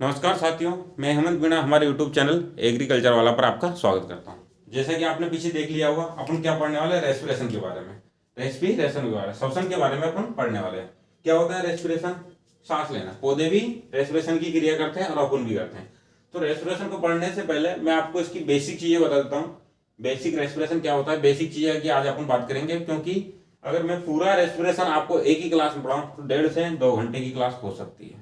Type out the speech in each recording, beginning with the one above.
नमस्कार साथियों, मैं हेमंत मीणा हमारे YouTube चैनल एग्रीकल्चर वाला पर आपका स्वागत करता हूं। जैसा कि आपने पीछे देख लिया होगा, अपन क्या पढ़ने वाले हैं, रेस्पिरेशन के बारे में। रेस्पिरेशन के बारे में, श्वसन के बारे में अपन पढ़ने वाले हैं। क्या होता है रेस्पिरेशन? सांस लेना। पौधे भी रेस्पिरेशन की क्रिया करते हैं और अपन भी करते हैं। तो रेस्पिरेशन को पढ़ने से पहले मैं आपको इसकी बेसिक चीजें बता देता हूँ। बेसिक रेस्पिरेशन क्या होता है, बेसिक चीजें की आज अपन बात करेंगे, क्योंकि अगर मैं पूरा रेस्पिरेशन आपको एक ही क्लास में पढ़ाऊँ तो 1.5 से 2 घंटे की क्लास हो सकती है,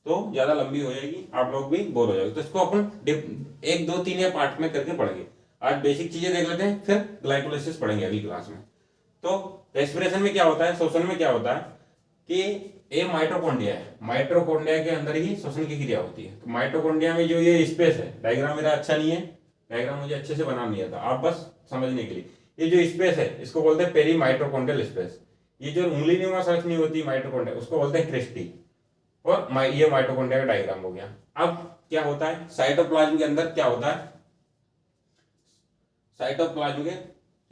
तो ज्यादा लंबी हो जाएगी, आप लोग भी बोर हो जाएंगे। तो इसको अपन 1 2 3 या पार्ट में करके पढ़ेंगे। आज बेसिक चीजें देख लेते हैं, फिर ग्लाइकोलाइसिस पढ़ेंगे अगली क्लास में। तो रेस्पिरेशन में क्या होता है, श्वसन में क्या होता है कि ये माइटोकॉन्ड्रिया है। माइटोकॉन्ड्रिया के अंदर ही श्वसन की क्रिया होती है। तो माइटोकॉन्ड्रिया में जो ये स्पेस है, डायग्राम मेरा अच्छा नहीं है, डायग्राम मुझे अच्छे से बना नहीं आता, आप बस समझने के लिए, ये जो स्पेस है इसको बोलते हैं पेरी माइटोकॉन्ड्रियल स्पेस। ये जो उंगली नुमा संरचना होती है माइटोकॉन्ड्रिया, उसको बोलते हैं क्रिस्टी। और ये माइटोकॉन्ड्रिया का डायग्राम हो गया। अब क्या होता है साइटोप्लाज्म के अंदर, क्या होता है साइटोप्लाज्म के,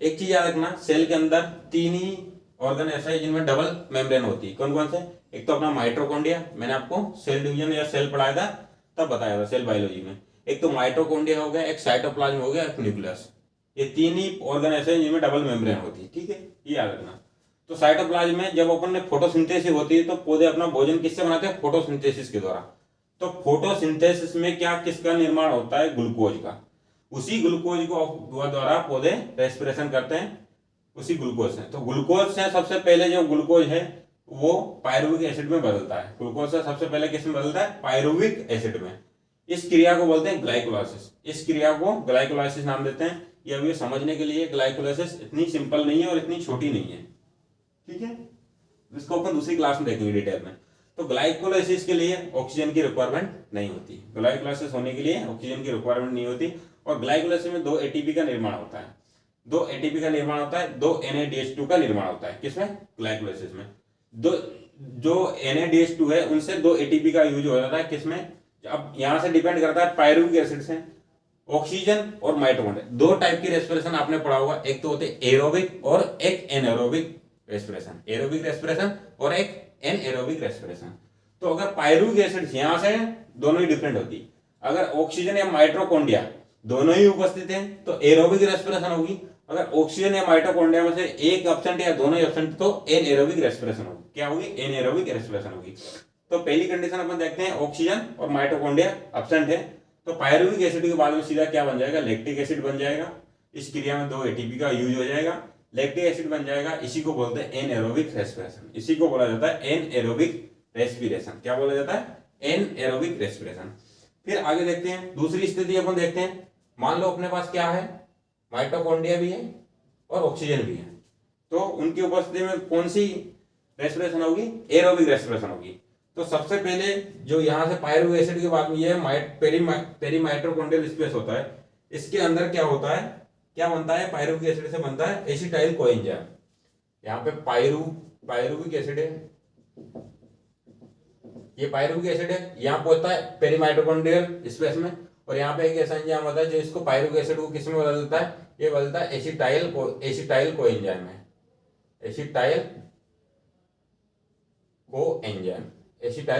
एक चीज याद रखना, सेल के अंदर 3 ही ऑर्गन ऐसा है जिनमें डबल मेम्ब्रेन होती है। कौन कौन से? एक तो अपना माइटोकॉन्ड्रिया, मैंने आपको सेल डिवीजन या सेल पढ़ाया था तब बताया था सेल बायोलॉजी में। एक तो माइटोकॉन्ड्रिया हो गया, एक साइटोप्लाज्म हो गया, एक न्यूक्लियस। ये 3 ही ऑर्गन ऐसे हैं जिनमें डबल मेम्ब्रेन होती है, ठीक है, ये याद रखना। तो साइटोप्लाज्म में जब अपन ने फोटोसिंथेसिस होती है तो पौधे अपना भोजन किससे बनाते हैं? फोटोसिंथेसिस के द्वारा। तो फोटोसिंथेसिस में क्या किसका निर्माण होता है? ग्लूकोज का। उसी ग्लूकोज को द्वारा पौधे रेस्पिरेशन करते हैं, उसी ग्लूकोज से। तो ग्लूकोज से सबसे पहले जो ग्लूकोज है वो पायरुविक एसिड में बदलता है। ग्लूकोज से सबसे पहले किस में बदलता है? पायरुविक एसिड में। इस क्रिया को बोलते हैं ग्लाइकोलाइसिस। इस क्रिया को ग्लाइकोलाइसिस नाम देते हैं। ये अभी समझने के लिए ग्लाइकोलाइसिस इतनी सिंपल नहीं है और इतनी छोटी नहीं है, ठीक है, इसको अपन दूसरी क्लास में देखेंगे डिटेल में। तो ग्लाइकोलाइसिस के लिए ऑक्सीजन की रिक्वायरमेंट नहीं होती। ग्लाइकोलाइसिस होने के लिए ऑक्सीजन की रिक्वायरमेंट नहीं होती। और ग्लाइकोलाइसिस में 2 एटीपी का निर्माण होता है, 2 एटीपी का निर्माण होता है, 2 NADH2 का निर्माण होता है। किसमें? ग्लाइकोलाइसिस में। दो जो NADH2 है उनसे 2 एटीपी का यूज हो जाता है। किसमें? अब यहां से डिपेंड करता है पायरुविक एसिड से। ऑक्सीजन और माइटोकॉन्ड्रिया, 2 टाइप की रेस्पिरेशन आपने पढ़ा होगा, एक तो होते एरोबिक और एक एनएरोबिक रेस्पिरेशन। एरोबिक रेस्पिरेशन और एक एनएरोबिक रेस्पिरेशन। तो अगर पायरुविक एसिड यहां से दोनों ही डिफरेंट होती, अगर ऑक्सीजन या माइटोकॉन्ड्रिया दोनों ही उपस्थित हैं तो एरोबिक रेस्पिरेशन होगी। अगर ऑक्सीजन या माइटोकॉन्ड्रिया में से एक एब्सेंट या दोनों ही एब्सेंट तो एनएरोबिक रेस्पिरेशन होगी। क्या होगी? एनएरोबिक रेस्पिरेशन होगी। तो पहली कंडीशन अपन देखते हैं, ऑक्सीजन और माइटोकॉन्ड्रिया एब्सेंट है तो पायरुविक एसिड के बाद में सीधा क्या बन जाएगा? लैक्टिक एसिड बन जाएगा। इस क्रिया में 2 एटीपी का यूज हो जाएगा, लैक्टिक एसिड बन जाएगा। इसी को बोलते हैं एनएरोबिक रेस्पिरेशन। इसी को बोला जाता है एनएरोबिक रेस्पिरेशन। क्या बोला जाता है? Anaerobic respiration. फिर आगे देखते हैं दूसरी स्थिति अपन देखते हैं। मान लो अपने पास क्या है, माइटोकॉन्ड्रिया भी है और ऑक्सीजन भी है, तो उनकी उपस्थिति में कौन सी रेस्पिरेशन होगी? एरोबिक रेस्पिरेशन होगी। तो सबसे पहले जो यहां से पायरुविक एसिड के बाद में ये पेरी माइटोकॉन्ड्रियल स्पेस होता है, इसके अंदर क्या होता है, क्या बनता है? पायरुविक एसिड से बनता है एसिटाइल कोएंजाइम। यहाँ पे पायरुविक एसिड है, ये पायरुविक एसिड है, यहाँ पहुंचता है पेरीमाइटोकॉन्ड्रियल स्पेस में। और यहाँ पे एक ऐसा एंजाइम होता है जो इसको पायरुविक एसिड को किस में बदल देता है? ये बदलता है एसिटाइल कोएंजाइम में। एसिटाइल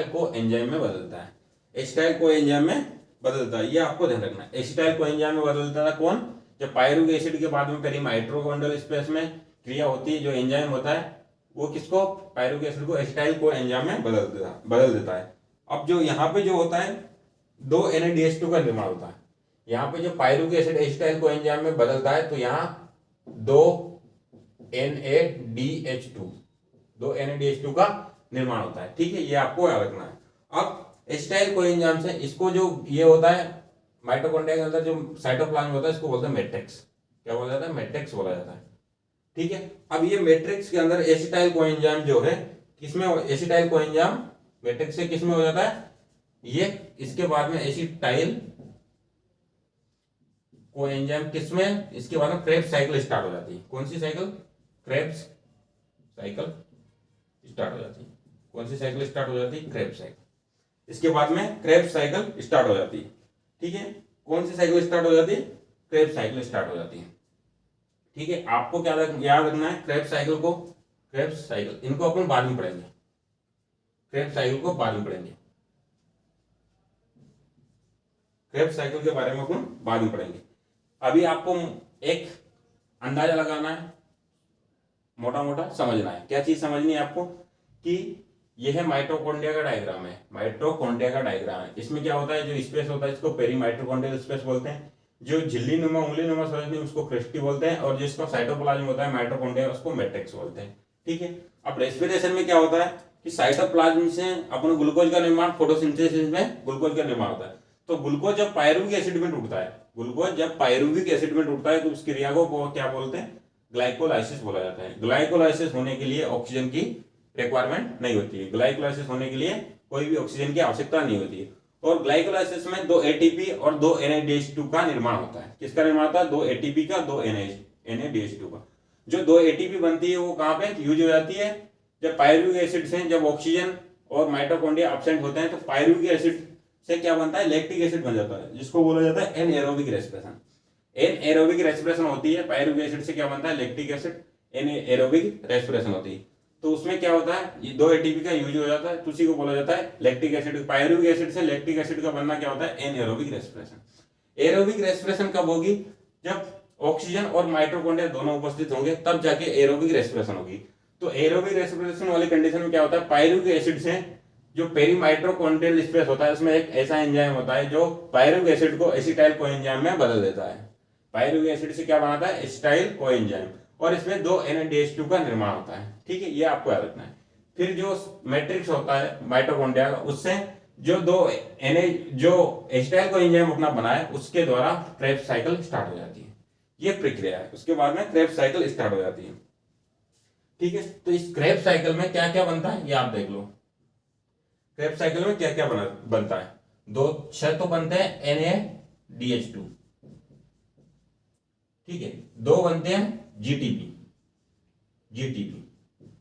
कोएंजाइम में बदलता है। एसिटाइल कोएंजाइम में बदलता है, ये आपको ध्यान रखना है। एसिटाइल कोएंजाइम में बदलता है कौन? जब पायरुविक एसिड के बाद में पेरीमाइटोकॉन्ड्रियल स्पेस में क्रिया होती है, जो एंजाइम होता है वो किसको? पायरुविक एसिड को एसिटाइल कोएंजाइम में बदल देता है। अब जो यहाँ पे जो होता है 2 NADH2 का निर्माण होता है। यहाँ पे जो पायरुविक एसिड एसिटाइल कोएंजाइम में बदलता है तो यहाँ 2 NADH2 का निर्माण होता है, ठीक है, ये आपको याद रखना है। अब एसिटाइल कोएंजाइम से इसको जो ये होता है माइटोकॉन्ड्रिया के अंदर जो साइटोप्लाज्म होता है इसको बोलते हैं मैट्रिक्स। क्या बोला जाता है? मैट्रिक्स बोला जाता है, ठीक है। अब ये मैट्रिक्स के अंदर एसिटाइल कोएंजाइम जो है किसमें? एसिटाइल कोएंजाइम मैट्रिक्स से किसमें हो जाता है? ये इसके बाद में एसिटाइल कोएंजाइम किसमें? इसके बाद में क्रेब्स साइकिल स्टार्ट हो जाती है। कौन सी साइकिल? क्रेब्स साइकिल स्टार्ट हो जाती है। कौन सी साइकिल स्टार्ट हो जाती है? Krebs cycle. इसके बाद में क्रेब्स साइकिल स्टार्ट हो जाती है, ठीक है। कौन सी साइकिल स्टार्ट हो जाती है? क्रेब्स साइकिल स्टार्ट हो जाती है, ठीक है। आपको क्या याद रखना है? क्रेब्स साइकिल इनको अपन बाद में पढ़ेंगे, क्रेब्स साइकिल को बाद में पढ़ेंगे। क्रेब्स साइकिल के बारे में अपन बाद में पढ़ेंगे। अभी आपको एक अंदाजा लगाना है, मोटा मोटा समझना है। क्या चीज समझनी है आपको कि यह माइटोकॉन्ड्रिया का डायग्राम है, माइटोकॉन्ड्रिया का डायग्राम है। इसमें क्या होता है, जो स्पेस होता है इसको पेरीमाइटोकॉन्ड्रियल स्पेस बोलते हैं, जो झिल्ली नुमा उंगली नुमा संरचना उसको क्रिस्टी बोलते हैं, और जिसका साइटोप्लाज्म होता है माइटोकॉन्ड्रिया उसको मैट्रिक्स बोलते हैं। ठीक है। अब रेस्पिरेशन में क्या होता है कि साइटोप्लाज्म से अपन ग्लूकोज का निर्माण, फोटोसिंथेसिस में ग्लूकोज का निर्माण होता है। तो ग्लूकोज जब पायरुविक एसिड में टूटता है, ग्लूकोज जब पायरुविक एसिड में टूटता है तो उस क्रिया को क्या बोलते हैं, ग्लाइकोलाइसिस बोला जाता है। ग्लाइकोलाइसिस होने के लिए ऑक्सीजन की रिक्वायरमेंट नहीं होती है, ग्लाइकोलाइसिस होने के लिए कोई भी ऑक्सीजन की आवश्यकता नहीं होती है। और ग्लाइकोलाइसिस में 2 ATP और 2 NADH2 का निर्माण होता है। किसका निर्माण होता है, 2 ATP का, 2 NADH2 का। जो 2 ATP बनती है वो कहाँ पे यूज हो जाती है, जब पायरुविक एसिड से जब ऑक्सीजन और माइटोकॉन्ड्रिया एब्सेंट होते हैं तो पायरुविक एसिड से क्या बनता है, लैक्टिक एसिड बन जाता है, जिसको बोला जाता है एनएरोबिक रेस्पिरेशन। एनएरोबिक रेस्पिरेशन होती है, पायरुविक एसिड से क्या बनता है, लैक्टिक एसिड, एनएरोबिक रेस्पिरेशन होती है। तो उसमें क्या होता है, ये 2 ATP का यूज हो जाता है, तो उसी को बोला जाता है लैक्टिक एसिड। पायरुविक एसिड से लैक्टिक एसिड का बनना क्या होता है, एनएरोबिक रेस्पिरेशन। एरोबिक रेस्पिरेशन कब होगी, जब ऑक्सीजन और माइटोकॉन्ड्रिया दोनों उपस्थित होंगे, तब जाके एरोबिक रेस्पिरेशन होगी। तो एरोबिक रेस्पिरेशन वाली कंडीशन में क्या होता है, पायरुविक एसिड से जो पेरीमाइटोकॉन्ड्रियल स्पेस होता है उसमें एक ऐसा एंजाइम होता है जो पायरुविक एसिड को एसिटाइल कोएंजाइम में बदल देता है। पायरुविक एसिड से क्या बनाता है, एसिटाइल कोएंजाइम, और इसमें 2 NADH2 का निर्माण होता है। ठीक है, ये आपको याद रखना है। फिर जो मैट्रिक्स होता है माइटोकॉन्ड्रिया का, उससे जो एसिटाइल कोएंजाइम अपना बनाए उसके द्वारा क्रेब्स साइकिल स्टार्ट हो जाती है। ये प्रक्रिया है, उसके बाद में क्रेब्स साइकिल स्टार्ट हो जाती है। ठीक है, तो इस क्रेब्स साइकिल में क्या क्या बनता है ये आप देख लो। क्रेब्स साइकिल में क्या क्या बनता है, 6 तो बनते हैं NADH2, ठीक है, 2 बनते हैं GTP,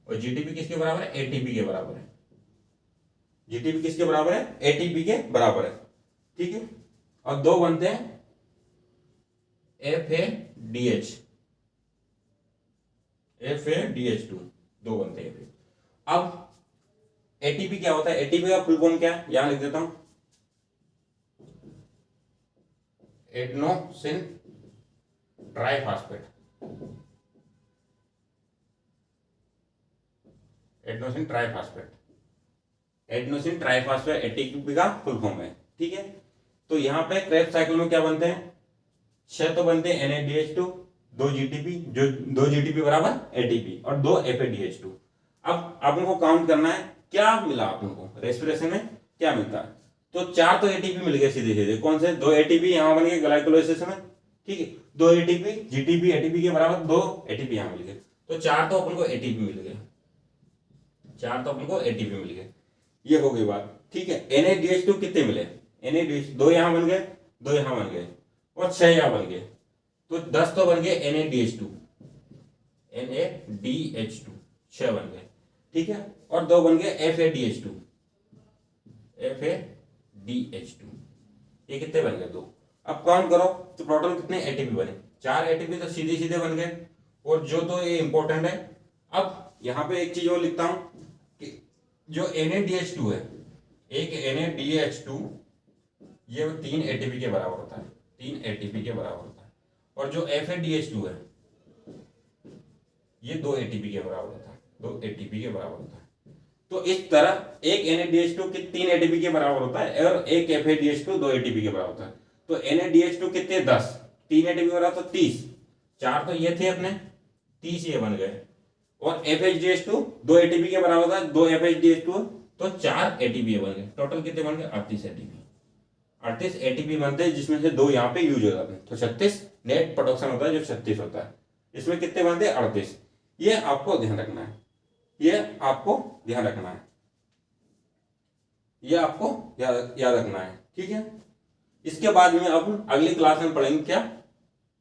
और GTP किसके बराबर है, ATP के बराबर है। GTP किसके बराबर है, ATP के बराबर है। ठीक है, और 2 बनते हैं FADH2, 2 बनते हैं। अब ATP क्या होता है, ATP का फुल फॉर्म क्या है, यहां लिख देता हूं, adenosine triphosphate. Adenosine triphosphate ATP का फुल फॉर्म है। ठीक है, तो यहां पे क्रेब्स साइकिल में क्या बनते हैं, 6 तो बनते हैं NADH2, 2 GTP, जो 2 GTP बराबर ATP, और 2 FADH2। अब आप उनको काउंट करना है, क्या मिला आप उनको रेस्पिरेशन में क्या मिलता है, तो 4 तो ATP मिल गए सीधे सीधे। कौन से, 2 ATP यहां बन गए ग्लाइकोलाइसिस में। ठीक है, 2 ATP GTP ATP के बराबर 2 ATP यहां मिल गए, तो 4 तो अपन को ATP मिल गए, 4 तो अपन को ATP मिल गए। ये हो गई बात। ठीक है, NADH2 कितने मिले, NADH 2 यहां बन गए, 2 यहां बन गए, और 6 यहां बन गए, तो 10 तो बन गए NADH2, 6 बन गए। ठीक है, और 2 बन गए FADH2, ये कितने बन गए, 2। अब काउंट करो तो टोटल कितने ATP बने, 4 ATP तो सीधे सीधे बन गए, और जो तो ये इंपॉर्टेंट है। अब यहां पे एक चीज और लिखता हूं कि जो NADH2 है, एक NADH2 ये 3 ATP के बराबर होता है, 3 ATP के बराबर होता है, और जो FADH2 है ये 2 ATP के बराबर होता है, 2 ATP के बराबर होता है। तो इस तरह एक NADH2 के 3 ATP के बराबर होता है, और एक FADH2 2 ATP के बराबर होता है। तो NADH2 कितने, 10, 3 ATP बराबर तो 30, 4 तो ये थे अपने, 30 ये बन गए, और FADH2 2 ATP के बराबर था, 2 FADH2 तो 4 ATP बन गए। टोटल कितने बन गए, 38 ATP बनते हैं, जिसमें से 2 यहाँ पे यूज हो जाते हैं, तो 36 नेट प्रोडक्शन होता है, जो 36 होता है। इसमें कितने बनते हैं, 38। ये आपको ध्यान रखना है, ये आपको ध्यान रखना है, ये आपको याद रखना है। ठीक है, इसके बाद में अब अगली क्लास में पढ़ेंगे क्या,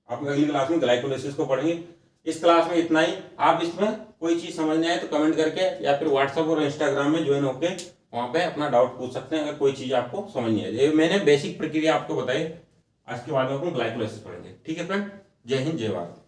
आप अगली क्लास में ग्लाइकोलाइसिस को पढ़ेंगे। इस क्लास में इतना ही। आप इसमें कोई चीज समझने आए तो कमेंट करके या फिर व्हाट्सएप और इंस्टाग्राम में ज्वाइन होके वहां पे अपना डाउट पूछ सकते हैं, अगर कोई चीज आपको समझ नहीं आए। मैंने बेसिक प्रक्रिया आपको बताई, आज के बाद में अपन ग्लाइकोलाइसिस पढ़ेंगे। ठीक है फ्रेंड, जय हिंद जय भारत।